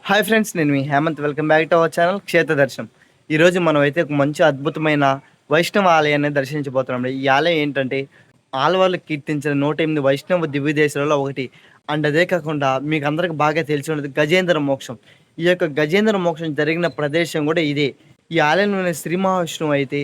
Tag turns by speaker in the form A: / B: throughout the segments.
A: Hi friends, నేను మీ Hemanth. Welcome back to our channel Kshetra Darshanam. ఈరోజు మనం అయితే ఒక మంచి అద్భుతమైన వైష్ణవ ఆలయాన్ని దర్శించబోతున్నాం. ఈ ఆలయం ఏంటంటే ఆళ్వార్లు కీర్తించిన 108 వైష్ణవ దివ్య దేశాలలో ఒకటి. అండ్ అదే కాకుండా మీకు అందరికి బాగా తెలిసి ఉన్నది గజేంద్ర మోక్షం. ఈ యొక్క గజేంద్ర మోక్షం జరిగిన ప్రదేశం కూడా ఇదే. ఈ ఆలయంలోని శ్రీ మహావిష్ణువు అయితే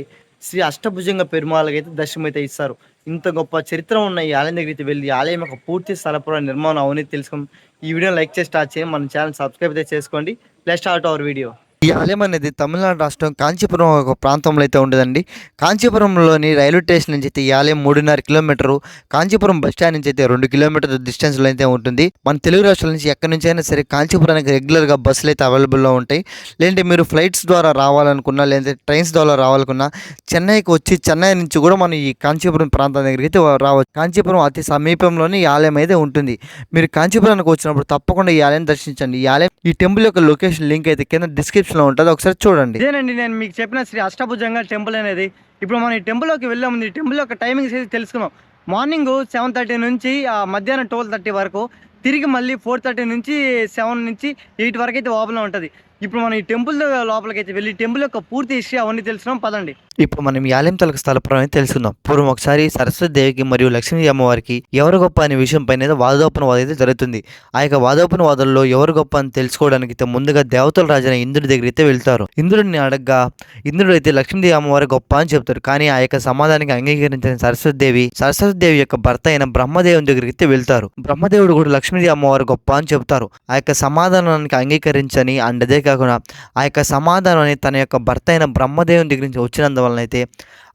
A: శ్రీ అష్టభుజంగ పెరుమాళకి అయితే దర్శనమైతే ఇస్తారు. ఇంత గొప్ప చరిత్ర ఉన్న ఈ ఆలయం దగ్గరికి వెళ్ళి ఈ ఆలయం యొక్క పూర్తి స్థలపుర నిర్మాణం అవన్నీ తెలుసుకుందాం. ఈ వీడియోని లైక్ చేసి స్టార్ట్ చేయండి. మన ఛానల్ సబ్స్క్రైబ్ అయితే చేసుకోండి. Let's start our video. ఈ ఆలయం అనేది తమిళనాడు రాష్ట్రం కాంచీపురం ఒక ప్రాంతంలో అయితే ఉండదండి. కాంచీపురంలోని రైల్వే స్టేషన్ నుంచి అయితే ఈ ఆలయం 3.5 కిలోమీటరు, కాంచీపురం బస్ స్టాండ్ నుంచి అయితే 2 కిలోమీటర్ల డిస్టెన్స్లో అయితే ఉంటుంది. మన తెలుగు రాష్ట్రాల నుంచి ఎక్కడి నుంచి అయినా సరే కాంచీపురానికి రెగ్యులర్గా బస్సులు అయితే అవైలబుల్లో ఉంటాయి. లేదంటే మీరు ఫ్లైట్స్ ద్వారా రావాలనుకున్నా, లేదంటే ట్రైన్స్ ద్వారా రావాలనుకున్నా చెన్నైకి వచ్చి చెన్నై నుంచి కూడా మనం ఈ కాంచీపురం ప్రాంతం దగ్గరికి అయితే రావచ్చు. కాంచీపురం అతి సమీపంలోనే ఈ ఆలయం అయితే ఉంటుంది. మీరు కాంచీపురానికి వచ్చినప్పుడు తప్పకుండా ఈ ఆలయం దర్శించండి. ఈ టెంపుల్ యొక్క లొకేషన్ లింక్ అయితే కింద డిస్క్రిప్షన్ లో ఉంటుంది, ఒకసారి చూడండి. ఇదేనండి నేను మీకు చెప్పిన శ్రీ అష్టభుజంగ టెంపుల్ అనేది. ఇప్పుడు మనం ఈ టెంపుల్లోకి వెళ్ళే ముందు ఈ టెంపుల్ యొక్క టైమింగ్స్ అయితే తెలుసుకున్నాం. మార్నింగ్ 7:30 నుంచి మధ్యాహ్నం 12:30 వరకు, తిరిగి మళ్ళీ 4:30 నుంచి 7 నుంచి 8 వరకు అయితే ఓపెన్ ఉంటుంది. ఇప్పుడు మనం ఈ టెంపుల్ లోపలికి అయితే వెళ్ళి టెంపుల్ యొక్క పూర్తి హిస్టరీ అవన్నీ తెలుసుకున్నాం, పదండి. ఇప్పుడు మనం ఈ ఆలయం తలకు స్థలపురం అయితే తెలుసుకుందాం. పూర్వం ఒకసారి సరస్వతి దేవికి మరియు లక్ష్మీ అమ్మవారికి ఎవరు గొప్ప అనే విషయం పైన వాదోపన వాదం అయితే జరుగుతుంది. ఆ యొక్క వాదోపన వాదనలో ఎవరు గొప్ప అని తెలుసుకోవడానికి ముందుగా దేవతల రాజైన ఇంద్రుడి దగ్గర అయితే వెళ్తారు. ఇంద్రుడిని అడగగా ఇంద్రుడు అయితే లక్ష్మీదేవి అమ్మవారి గొప్ప అని చెప్తారు. కానీ ఆ యొక్క సమాధానానికి అంగీకరించిన సరస్వతి దేవి యొక్క భర్త అయిన బ్రహ్మదేవుని దగ్గరికి అయితే వెళ్తారు. బ్రహ్మదేవుడు కూడా లక్ష్మీదేవి అమ్మవారి గొప్ప అని చెప్తారు. ఆ యొక్క సమాధానానికి అంగీకరించని అండ్ అదే కాకుండా ఆ యొక్క సమాధానాన్ని తన యొక్క భర్త అయిన బ్రహ్మదేవుని దగ్గర నుంచి వచ్చినందువలన అయితే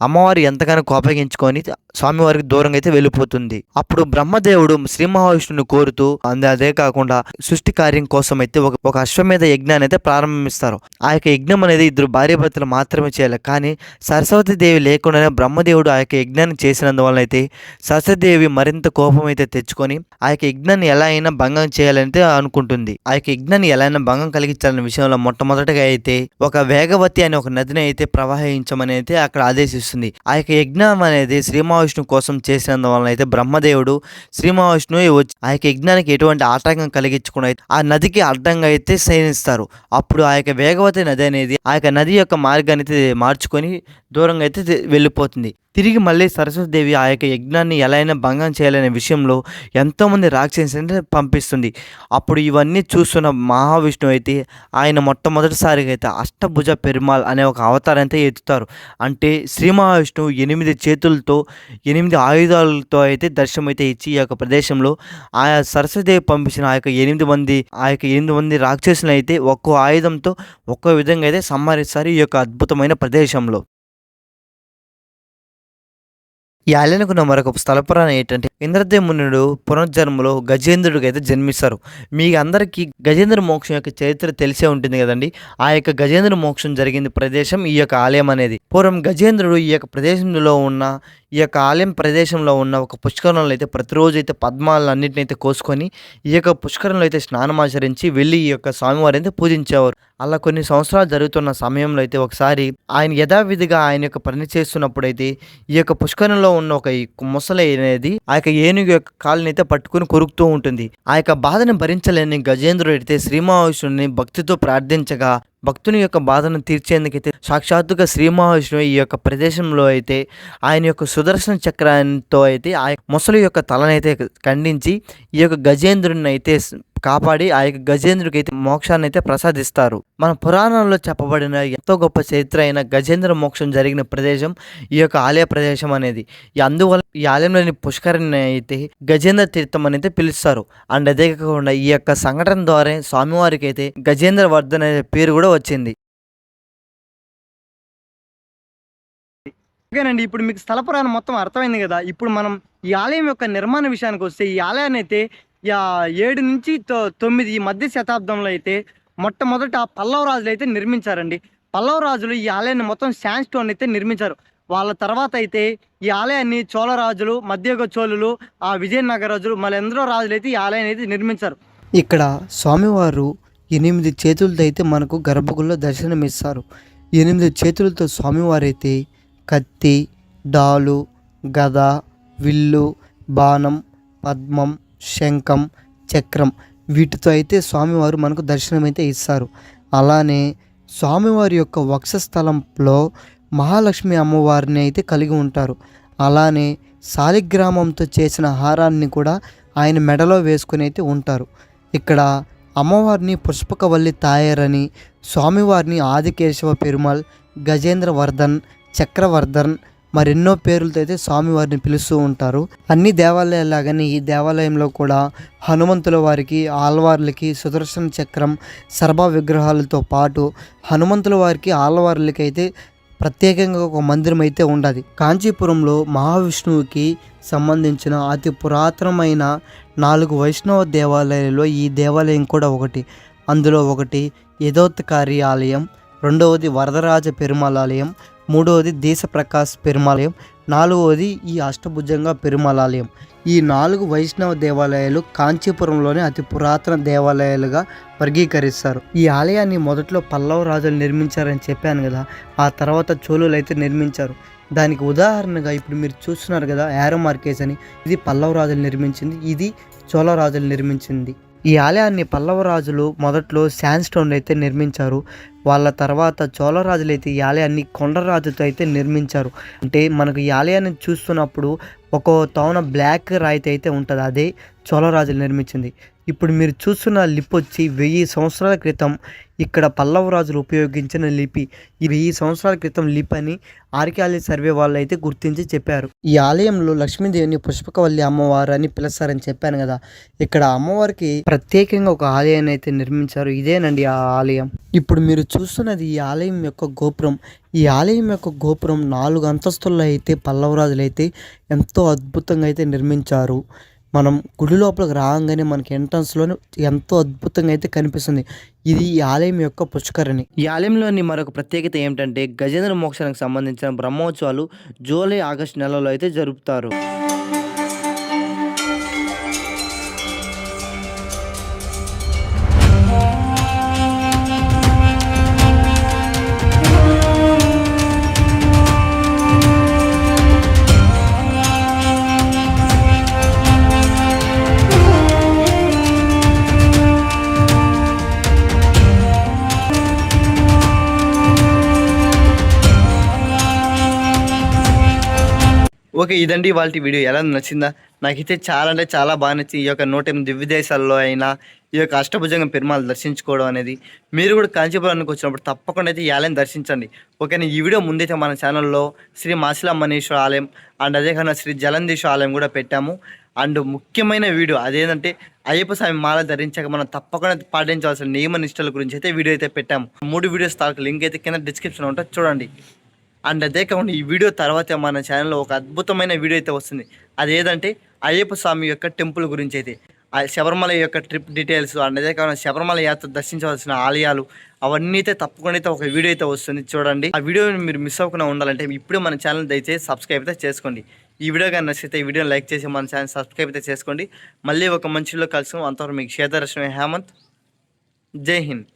A: అమ్మవారు ఎంతగానో కోపగించుకొని స్వామివారికి దూరంగా అయితే వెళ్ళిపోతుంది. అప్పుడు బ్రహ్మదేవుడు శ్రీ మహావిష్ణుని కోరుతూ అదే కాకుండా సృష్టి కార్యం కోసం అయితే ఒక అశ్వమేధ యజ్ఞాన్ని అయితే ప్రారంభిస్తారు. ఆ యొక్క యజ్ఞం అనేది ఇద్దరు భార్యాభర్తలు మాత్రమే చేయాలి. కానీ సరస్వతి దేవి లేకుండానే బ్రహ్మదేవుడు ఆ యొక్క యజ్ఞాన్ని చేసినందువలన అయితే సరస్వతి దేవి మరింత కోపం అయితే తెచ్చుకొని ఆ యొక్క యజ్ఞాన్ని ఎలా అయినా భంగం చేయాలంటే అనుకుంటుంది. ఆ యొక్క యజ్ఞాన్ని ఎలా అయినా భంగం కలిగించాలనే విషయంలో మొట్టమొదటిగా అయితే ఒక వేగవతి అనే ఒక నదిని అయితే ప్రవహించమని అయితే అక్కడ ఆదేశిస్తుంది. ఆ యొక్క యజ్ఞం అనేది శ్రీ మహావిష్ణు కోసం చేసినందువలన అయితే బ్రహ్మదేవుడు శ్రీ మహావిష్ణువు వచ్చి ఆ యొక్క యజ్ఞానికి ఎటువంటి ఆటంకం కలిగించకుండా ఆ నదికి అడ్డంగా అయితే శయనిస్తారు. అప్పుడు ఆ యొక్క వేగవతి నది అనేది ఆ యొక్క నది యొక్క మార్గాన్ని అయితే మార్చుకొని దూరంగా అయితే వెళ్ళిపోతుంది. తిరిగి మళ్ళీ సరస్వతీదేవి ఆ యొక్క యజ్ఞాన్ని ఎలా అయినా భంగం చేయాలనే విషయంలో ఎంతోమంది రాక్షసుని పంపిస్తుంది. అప్పుడు ఇవన్నీ చూస్తున్న మహావిష్ణువు అయితే ఆయన మొట్టమొదటిసారిగా అయితే అష్టభుజ పెరుమాళ్ అనే ఒక అవతారం అయితే ఎత్తుతారు. అంటే శ్రీ మహావిష్ణువు 8 చేతులతో 8 ఆయుధాలతో అయితే దర్శనం అయితే ఇచ్చి ఈ యొక్క ప్రదేశంలో ఆయా సరస్వతీదేవి పంపించిన ఆ యొక్క 8 మంది రాక్షసులను అయితే ఒక్కో ఆయుధంతో ఒక్కో విధంగా అయితే సంహరిస్తారు ఈ యొక్క అద్భుతమైన ప్రదేశంలో. ఈ ఆలయానికి ఉన్న మరొక స్థల పురాణం ఏంటంటే ఇంద్రదేవునుడు పునర్జన్మలో గజేంద్రుడికి అయితే జన్మిస్తారు. మీ అందరికీ గజేంద్ర మోక్షం యొక్క చరిత్ర తెలిసే ఉంటుంది కదండి. ఆ యొక్క గజేంద్ర మోక్షం జరిగింది ప్రదేశం ఈ యొక్క ఆలయం అనేది. పూర్వం గజేంద్రుడు ఈ యొక్క ప్రదేశంలో ఉన్న ఈ యొక్క ఆలయం ప్రదేశంలో ఉన్న ఒక పుష్కరంలో అయితే ప్రతిరోజు అయితే పద్మాలన్నింటినీ అయితే కోసుకొని ఈ యొక్క పుష్కరంలో అయితే స్నానమాచరించి వెళ్ళి ఈ యొక్క స్వామివారిని అయితే పూజించేవారు. అలా కొన్ని సంవత్సరాలు జరుగుతున్న సమయంలో అయితే ఒకసారి ఆయన యథావిధిగా ఆయన యొక్క పని చేస్తున్నప్పుడు అయితే ఈ యొక్క పుష్కరంలో ఉన్న ఒక ముసలి అనేది ఆ యొక్క ఏనుగు యొక్క కాలుని అయితే పట్టుకుని కొరుకుతూ ఉంటుంది. ఆ యొక్క బాధను భరించలేని గజేంద్రుడు అయితే శ్రీ మహావిష్ణువుని భక్తితో ప్రార్థించగా భక్తుని యొక్క బాధను తీర్చేందుకైతే సాక్షాత్తుగా శ్రీ మహావిష్ణువు ఈ యొక్క ప్రదేశంలో అయితే ఆయన యొక్క సుదర్శన చక్రంతో అయితే ఆ ముసలి యొక్క తలనైతే ఖండించి ఈ యొక్క గజేంద్రుని అయితే కాపాడి ఆ యొక్క గజేంద్రుడికి అయితే మోక్షాన్ని అయితే ప్రసాదిస్తారు. మన పురాణంలో చెప్పబడిన ఎంతో గొప్ప చరిత్ర అయిన గజేంద్ర మోక్షం జరిగిన ప్రదేశం ఈ యొక్క ఆలయ ప్రదేశం అనేది. అందువల్ల ఈ ఆలయంలోని పుష్కరిని అయితే గజేంద్ర తీర్థం అనేది పిలుస్తారు. అండ్ అదే కాకుండా ఈ యొక్క సంఘటన ద్వారా స్వామివారికి అయితే గజేంద్ర వర్ధన్ అనే పేరు కూడా వచ్చింది. ఓకేనండి, ఇప్పుడు మీకు స్థల పురాణం మొత్తం అర్థమైంది కదా. ఇప్పుడు మనం ఈ ఆలయం యొక్క నిర్మాణ విషయానికి వస్తే ఈ ఆలయాన్ని అయితే 7 నుంచి 9 ఈ మధ్య శతాబ్దంలో అయితే మొట్టమొదట పల్లవ రాజులు అయితే నిర్మించారండి. పల్లవ రాజులు ఈ ఆలయాన్ని మొత్తం శాండ్ స్టోన్ అయితే నిర్మించారు. వాళ్ళ తర్వాత అయితే ఈ ఆలయాన్ని చోళరాజులు, మధ్యయుగ చోళులు, విజయనగర రాజులు, మళ్ళీ ఎందరో రాజులు అయితే ఈ ఆలయాన్ని అయితే నిర్మించారు. ఇక్కడ స్వామివారు 8 చేతులతో అయితే మనకు గర్భగుడిలో దర్శనమిస్తారు. 8 చేతులతో స్వామివారైతే కత్తి, డాలు, గద, విల్లు, బాణం, పద్మం, శంఖం, చక్రం
B: వీటితో అయితే స్వామివారు మనకు దర్శనమైతే ఇస్తారు. అలానే స్వామివారి యొక్క వక్షస్థలంలో మహాలక్ష్మి అమ్మవారిని అయితే కలిగి ఉంటారు. అలానే శాలిగ్రామంతో చేసిన హారాన్ని కూడా ఆయన మెడలో వేసుకుని అయితే ఉంటారు. ఇక్కడ అమ్మవారిని పుష్పకవల్లి తాయారని, స్వామివారిని ఆదికేశవ పెరుమాళ్, గజేంద్ర వర్ధన్, చక్రవర్ధన్ మరెన్నో పేర్లతో అయితే స్వామివారిని పిలుస్తూ ఉంటారు. అన్ని దేవాలయాలాగానే ఈ దేవాలయంలో కూడా హనుమంతుల వారికి, ఆళ్వార్లకి సుదర్శన చక్రం, సర్భ విగ్రహాలతో పాటు హనుమంతుల వారికి, ఆళ్వార్లకి అయితే ప్రత్యేకంగా ఒక మందిరం అయితే ఉండదు. కాంచీపురంలో మహావిష్ణువుకి సంబంధించిన అతి పురాతనమైన 4 వైష్ణవ దేవాలయాలలో ఈ దేవాలయం కూడా ఒకటి. అందులో ఒకటి యథోత్కారి ఆలయం, రెండవది వరదరాజ పెరుమాళ్ ఆలయం, మూడవది దేశప్రకాశ్ పెరుమాలయం, నాలుగవది ఈ అష్టభుజంగా పెరుమాళ్ ఆలయం. ఈ 4 వైష్ణవ దేవాలయాలు కాంచీపురంలోనే అతి పురాతన దేవాలయాలుగా వర్గీకరిస్తారు. ఈ ఆలయాన్ని మొదట్లో పల్లవ రాజులు నిర్మించారని చెప్పాను కదా, ఆ తర్వాత చోళులు అయితే నిర్మించారు. దానికి ఉదాహరణగా ఇప్పుడు మీరు చూస్తున్నారు కదా యారో మార్కేస్ అని, ఇది పల్లవ రాజులు నిర్మించింది, ఇది చోళ రాజులు నిర్మించింది. ఈ ఆలయాన్ని పల్లవ రాజులు మొదట్లో శాండ్ స్టోన్ అయితే నిర్మించారు. వాళ్ళ తర్వాత చోళరాజులు అయితే ఈ ఆలయాన్ని కొండరాజుతో అయితే నిర్మించారు. అంటే మనకు ఈ ఆలయాన్ని చూస్తున్నప్పుడు ఒక తోన బ్లాక్ రాయితీ అయితే ఉంటుంది, అదే చోళరాజులు నిర్మించింది. ఇప్పుడు మీరు చూస్తున్న లిపి వచ్చి 1000 సంవత్సరాల క్రితం ఇక్కడ పల్లవ రాజులు ఉపయోగించిన లిపి. ఈ 1000 సంవత్సరాల క్రితం లిపి అని ఆర్కియాలజీ సర్వే వాళ్ళు అయితే గుర్తించి చెప్పారు. ఈ ఆలయంలో లక్ష్మీదేవిని పుష్పకవల్లి అమ్మవారు అని పిలుస్తారని చెప్పాను కదా, ఇక్కడ అమ్మవారికి ప్రత్యేకంగా ఒక ఆలయాన్ని అయితే నిర్మించారు. ఇదేనండి ఆ ఆలయం. ఇప్పుడు మీరు చూస్తున్నది ఈ ఆలయం యొక్క గోపురం. ఈ ఆలయం యొక్క గోపురం 4 అంతస్తుల్లో అయితే పల్లవ రాజులు అయితే ఎంతో అద్భుతంగా అయితే నిర్మించారు. మనం గుడి లోపలికి రాగానే మనకి ఎంట్రన్స్లోనే ఎంతో అద్భుతంగా అయితే కనిపిస్తుంది. ఇది ఈ ఆలయం యొక్క పుష్కరిణి.
A: ఈ ఆలయంలోని మరొక ప్రత్యేకత ఏమిటంటే గజేంద్ర మోక్షానికి సంబంధించిన బ్రహ్మోత్సవాలు జూలై, ఆగస్టు నెలలో అయితే జరుపుతారు. ఓకే, ఇదండి వాళ్ళ వీడియో. ఎలా నచ్చిందా? నాకైతే చాలా అంటే చాలా బాగా నచ్చింది. ఈ యొక్క 108 దివ్య దేశాల్లో అయినా ఈ యొక్క అష్టభుజంగ పెరుమాళ్ దర్శించుకోవడం అనేది. మీరు కూడా కాంచీపురానికి వచ్చినప్పుడు తప్పకుండా అయితే ఈ ఆలయం దర్శించండి. ఓకేనా? ఈ వీడియో ముందైతే మన ఛానల్లో శ్రీ మాసిలమ్మనేశ్వర ఆలయం అండ్ అదే కాకుండా శ్రీ జలంధీశ్వర ఆలయం కూడా పెట్టాము. అండ్ ముఖ్యమైన వీడియో అదేంటంటే అయ్యప్ప స్వామి మాల ధరించాక మనం తప్పకుండా పాటించాల్సిన నియమ నిష్టల గురించి అయితే వీడియో అయితే పెట్టాము. 3 వీడియోస్ తాలూకు లింక్ అయితే కింద డిస్క్రిప్షన్లో ఉంటుంది, చూడండి. అండ్ అదే కాకుండా ఈ వీడియో తర్వాత మన ఛానల్లో ఒక అద్భుతమైన వీడియో అయితే వస్తుంది. అదేంటంటే అయ్యప్ప స్వామి యొక్క టెంపుల్ గురించి అయితే, శబరిమల యొక్క ట్రిప్ డీటెయిల్స్ అండ్ అదే కాకుండా శబరిమల యాత్ర దర్శించవలసిన ఆలయాలు అవన్నీ అయితే తప్పకుండా అయితే ఒక వీడియో అయితే వస్తుంది, చూడండి. ఆ వీడియోని మీరు మిస్ అవ్వకుండా ఉండాలంటే ఇప్పుడే మన ఛానల్ దయచేసి సబ్స్క్రైబ్ అయితే చేసుకోండి. ఈ వీడియో కానీ నచ్చితే ఈ వీడియోని లైక్ చేసి మన ఛానల్ సబ్స్క్రైబ్ అయితే చేసుకోండి. మళ్ళీ ఒక మంచిలో కలుసుకుని అంతవరకు మీకు క్షేత్ర దర్శనం హేమంత్. జై హింద్.